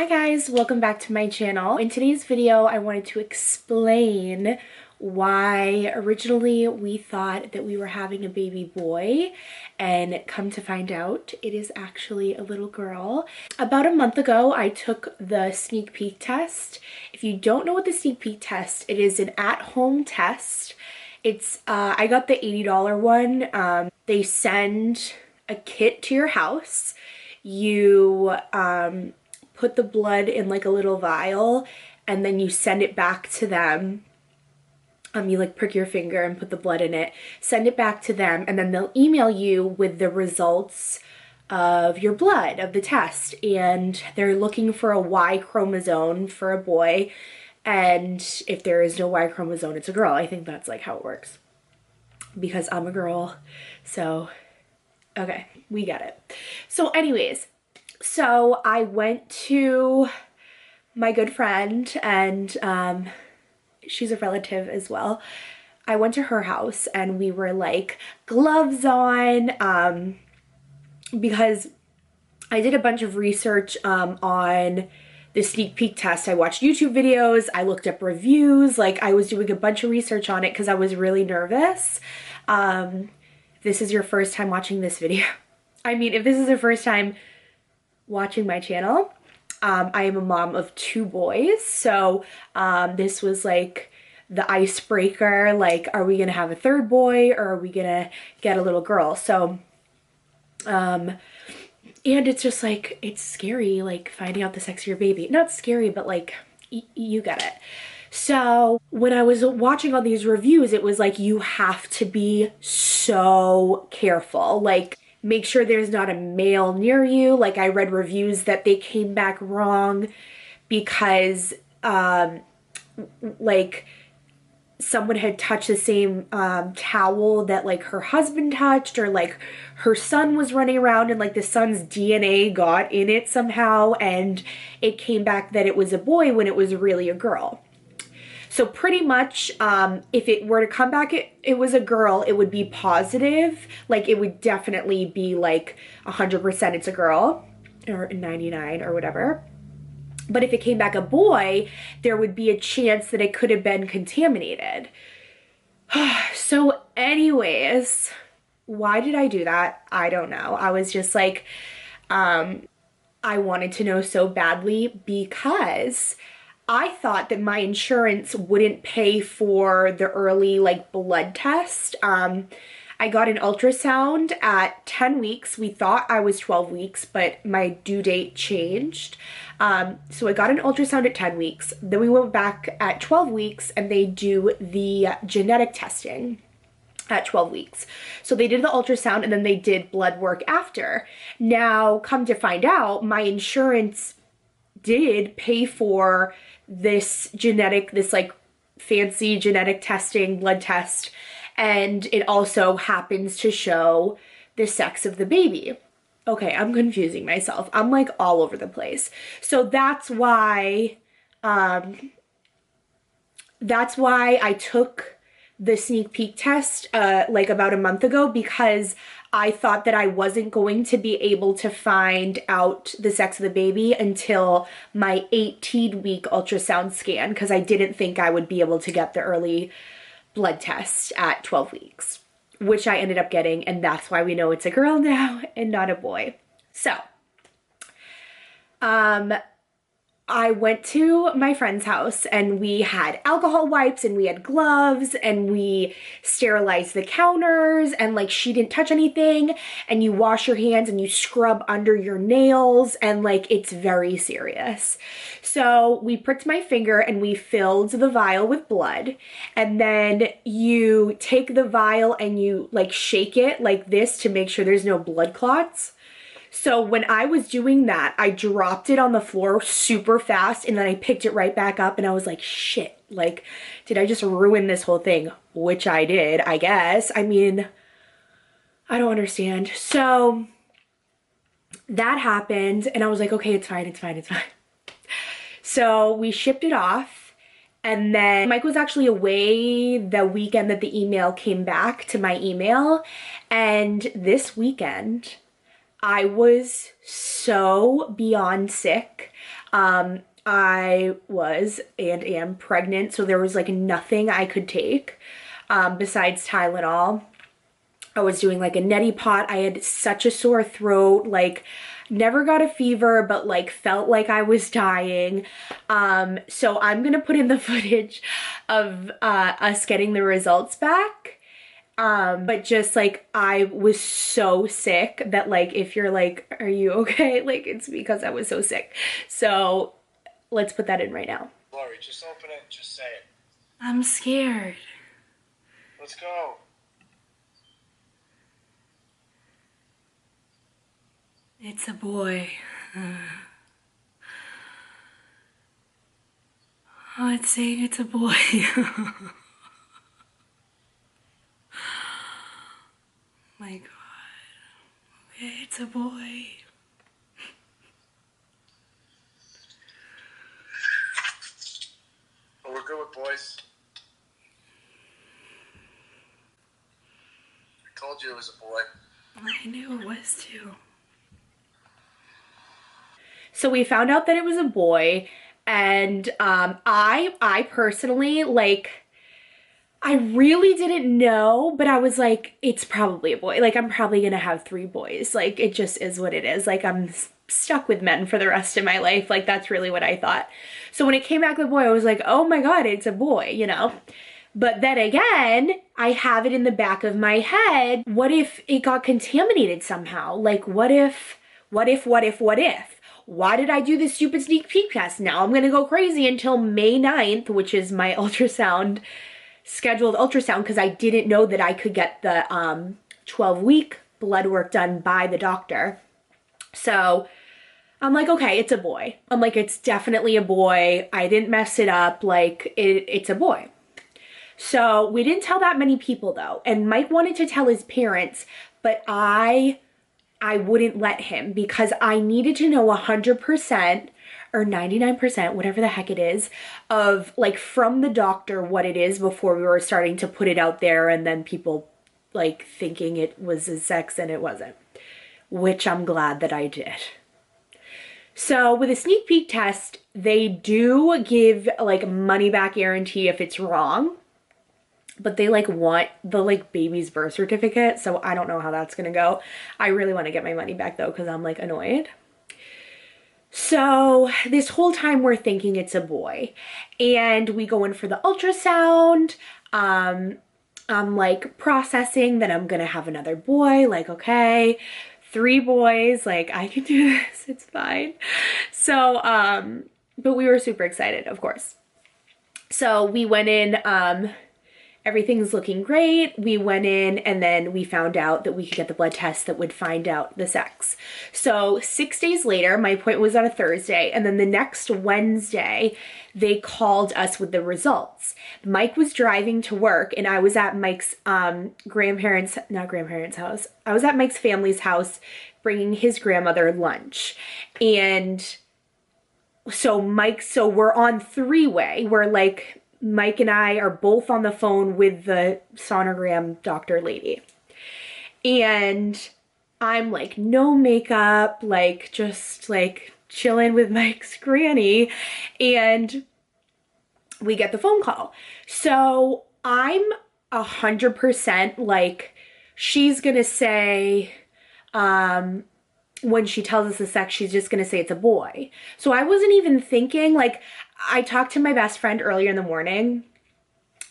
Hi guys, welcome back to my channel. In today's video, I wanted to explain why originally we thought that we were having a baby boy, and come to find out it is actually a little girl. About a month ago, I took the sneak peek test. If you don't know what the sneak peek test, it is an at-home test. It's I got the $80 one. They send a kit to your house. You put the blood in like a little vial and then you send it back to them. You like prick your finger and put the blood in it, send it back to them, and then they'll email you with the results of your blood, of the test. And they're looking for a Y chromosome for a boy, and if there is no Y chromosome, it's a girl. I think that's like how it works, because I'm a girl, so okay, we get it. So anyways, so I went to my good friend, and she's a relative as well. I went to her house and we were like gloves on, because I did a bunch of research on the sneak peek test. I watched YouTube videos, I looked up reviews, like I was doing a bunch of research on it because I was really nervous. If this is your first time watching this video, I mean, if this is your first time watching my channel, I am a mom of 2 boys, so this was like the icebreaker, like, are we gonna have a 3rd boy or are we gonna get a little girl? So and it's just like, it's scary, like finding out the sex of your baby. Not scary, but like you get it. So when I was watching all these reviews, it was like, you have to be so careful, like make sure there's not a male near you. Like I read reviews that they came back wrong because like someone had touched the same towel that like her husband touched, or like her son was running around and like the son's DNA got in it somehow, and it came back that it was a boy when it was really a girl. So pretty much, if it were to come back, it was a girl, it would be positive. Like it would definitely be like 100% it's a girl, or 99 or whatever. But if it came back a boy, there would be a chance that it could have been contaminated. So anyways, why did I do that? I don't know. I was just like, I wanted to know so badly because I thought that my insurance wouldn't pay for the early like blood test. I got an ultrasound at 10 weeks. We thought I was 12 weeks, but my due date changed. So I got an ultrasound at 10 weeks. Then we went back at 12 weeks and they do the genetic testing at 12 weeks. So they did the ultrasound and then they did blood work after. Now, come to find out, my insurance did pay for this like fancy genetic testing, blood test, and it also happens to show the sex of the baby. Okay, I'm confusing myself. I'm like all over the place. So that's why I took the sneak peek test like about a month ago, because I thought that I wasn't going to be able to find out the sex of the baby until my 18-week ultrasound scan, because I didn't think I would be able to get the early blood test at 12 weeks, which I ended up getting, and that's why we know it's a girl now and not a boy. So, I went to my friend's house and we had alcohol wipes and we had gloves and we sterilized the counters, and like she didn't touch anything, and you wash your hands and you scrub under your nails, and like it's very serious. So we pricked my finger and we filled the vial with blood, and then you take the vial and you like shake it like this to make sure there's no blood clots. So when I was doing that, I dropped it on the floor super fast, and then I picked it right back up and I was like, shit, like, did I just ruin this whole thing? Which I did, I guess. I mean, I don't understand. So that happened and I was like, okay, it's fine, it's fine, it's fine. So we shipped it off, and then Mike was actually away the weekend that the email came back to my email, and this weekend I was so beyond sick. I was and am pregnant, so there was like nothing I could take besides Tylenol. I was doing like a neti pot. I had such a sore throat, like never got a fever, but like felt like I was dying. So I'm gonna put in the footage of us getting the results back. But just like I was so sick that like if you're like, are you okay? Like it's because I was so sick. So let's put that in right now. Lori, just open it and just say it. I'm scared. Let's go. It's a boy. Oh, it's saying it's a boy. My God. Okay, it's a boy. Well, we're good with boys. I told you it was a boy. I knew it was too. So we found out that it was a boy, and I personally, like, I really didn't know, but I was like, it's probably a boy. Like, I'm probably gonna have 3 boys. Like, it just is what it is. Like, I'm stuck with men for the rest of my life. Like, that's really what I thought. So when it came back with a boy, I was like, oh my God, it's a boy, you know? But then again, I have it in the back of my head. What if it got contaminated somehow? Like, what if? Why did I do this stupid sneak peek test? Now I'm gonna go crazy until May 9th, which is my scheduled ultrasound, because I didn't know that I could get the 12-week blood work done by the doctor. So I'm like, okay, it's a boy. I'm like, it's definitely a boy. I didn't mess it up. Like, it's a boy. So we didn't tell that many people though. And Mike wanted to tell his parents, but I wouldn't let him because I needed to know 100% or 99%, whatever the heck it is, of like from the doctor what it is before we were starting to put it out there and then people like thinking it was his sex and it wasn't, which I'm glad that I did. So with a sneak peek test, they do give like money back guarantee if it's wrong, but they like want the like baby's birth certificate. So I don't know how that's gonna go. I really want to get my money back though, because I'm like annoyed. So this whole time we're thinking it's a boy, and we go in for the ultrasound. I'm like processing that I'm gonna have another boy, like, okay, 3 boys, like I can do this, it's fine. So, but we were super excited, of course. So we went in, everything's looking great. We went in and then we found out that we could get the blood test that would find out the sex. So 6 days later, my appointment was on a Thursday, and then the next Wednesday, they called us with the results. Mike was driving to work and I was at Mike's grandparents' house. I was at Mike's family's house bringing his grandmother lunch. And so we're on 3-way. We're like, Mike and I are both on the phone with the sonogram doctor lady. And I'm like, no makeup, like just like chilling with Mike's granny. And we get the phone call. So I'm 100% like, she's gonna say, when she tells us the sex, she's just gonna say it's a boy. So I wasn't even thinking, like, I talked to my best friend earlier in the morning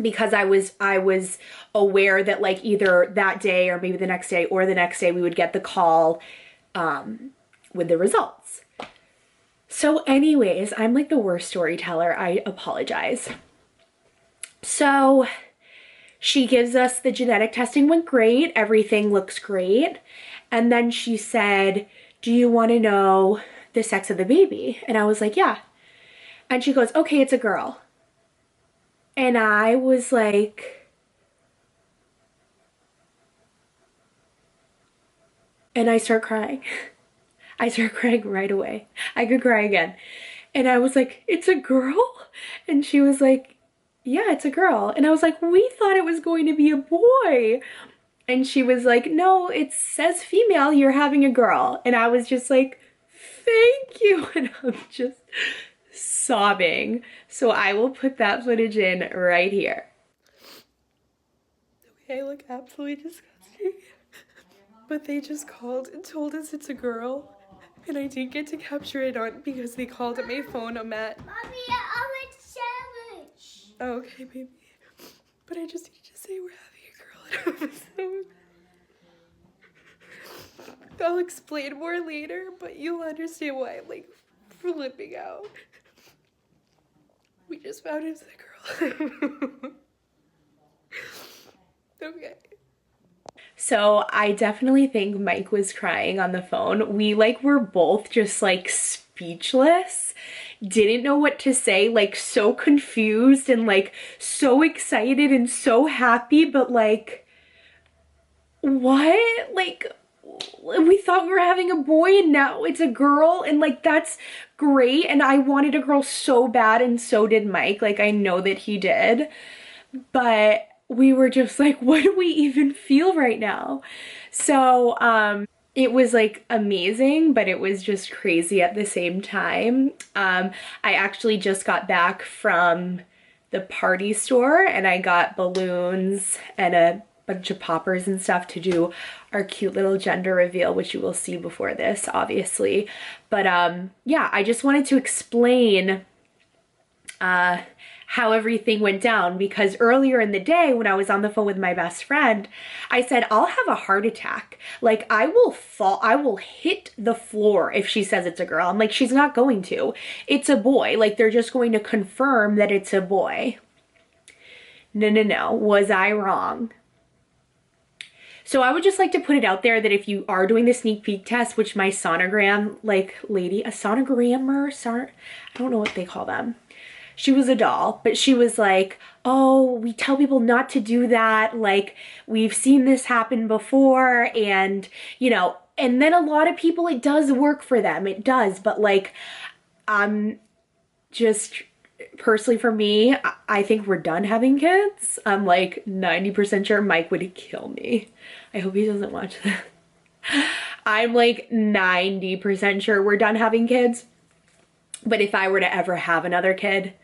because I was aware that like either that day or maybe the next day or the next day we would get the call with the results. So anyways, I'm like the worst storyteller. I apologize. So she gives us the genetic testing went great. Everything looks great. And then she said, do you want to know the sex of the baby? And I was like, yeah. And she goes, okay, it's a girl. And I was like, and I start crying. I start crying right away. I could cry again. And I was like, it's a girl? And she was like, yeah, it's a girl. And I was like, we thought it was going to be a boy. And she was like, no, it says female, you're having a girl. And I was just like, Thank you. And I'm just sobbing. So I will put that footage in right here. Okay, I look absolutely disgusting. But they just called and told us it's a girl. And I didn't get to capture it on because they called at my phone. I'm at... Mommy, I want sandwich. Oh, okay, baby. But I just need to say we're having a girl episode. I'll explain more later, but you'll understand why I'm like flipping out. We just found it's a girl. Okay. So I definitely think Mike was crying on the phone. We like were both just like speechless, didn't know what to say, like so confused and like so excited and so happy, but like, what? Like, we thought we were having a boy and now it's a girl, and like that's great, and I wanted a girl so bad and so did Mike. Like I know that he did, but we were just like, what do we even feel right now? So it was like amazing, but it was just crazy at the same time. I actually just got back from the party store and I got balloons and a bunch of poppers and stuff to do our cute little gender reveal, which you will see before this, obviously. But yeah, I just wanted to explain how everything went down, because earlier in the day when I was on the phone with my best friend, I said, I'll have a heart attack. Like I will fall, I will hit the floor if she says it's a girl. I'm like, she's not going to. It's a boy. Like they're just going to confirm that it's a boy. No. Was I wrong? So I would just like to put it out there that if you are doing the sneak peek test, which my sonogram like lady, a sonogrammer, I don't know what they call them. She was a doll, but she was like, oh, we tell people not to do that. Like, we've seen this happen before, and, you know, and then a lot of people, it does work for them. It does, but like, just personally for me, I think we're done having kids. I'm like 90% sure Mike would kill me. I hope he doesn't watch this. I'm like 90% sure we're done having kids. But if I were to ever have another kid,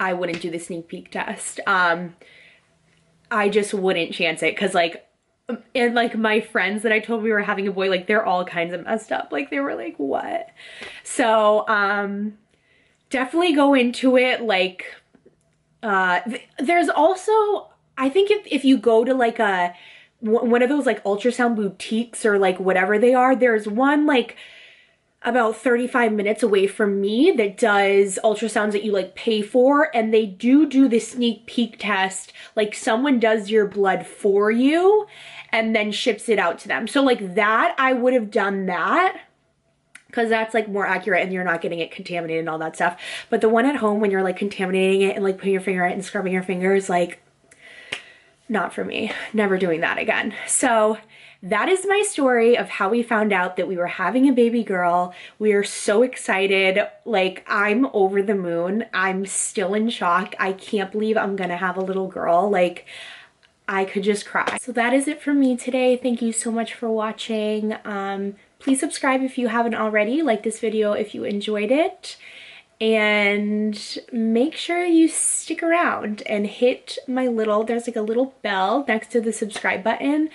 I wouldn't do the sneak peek test. I just wouldn't chance it, because like, and like my friends that I told we were having a boy, like they're all kinds of messed up. Like they were like, what? So definitely go into it like, there's also, I think if you go to like one of those like ultrasound boutiques or like whatever they are, there's one like about 35 minutes away from me that does ultrasounds that you like pay for, and they do the sneak peek test. Like someone does your blood for you and then ships it out to them. So like that, I would have done that, because that's like more accurate and you're not getting it contaminated and all that stuff. But the one at home, when you're like contaminating it and like putting your finger in it and scrubbing your fingers, like not for me. Never doing that again. So that is my story of how we found out that we were having a baby girl. We are so excited. Like, I'm over the moon. I'm still in shock. I can't believe I'm gonna have a little girl. Like, I could just cry. So that is it from me today. Thank you so much for watching. Please subscribe if you haven't already. Like this video if you enjoyed it. And make sure you stick around and hit my little, there's like a little bell next to the subscribe button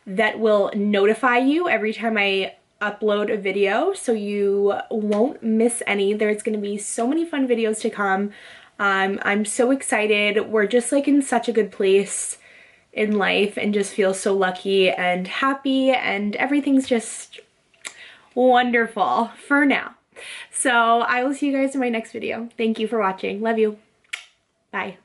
that will notify you every time I upload a video, so you won't miss any. There's gonna be so many fun videos to come. I'm so excited. We're just like in such a good place in life and just feel so lucky and happy, and everything's just wonderful for now. So I will see you guys in my next video. Thank you for watching. Love you. Bye.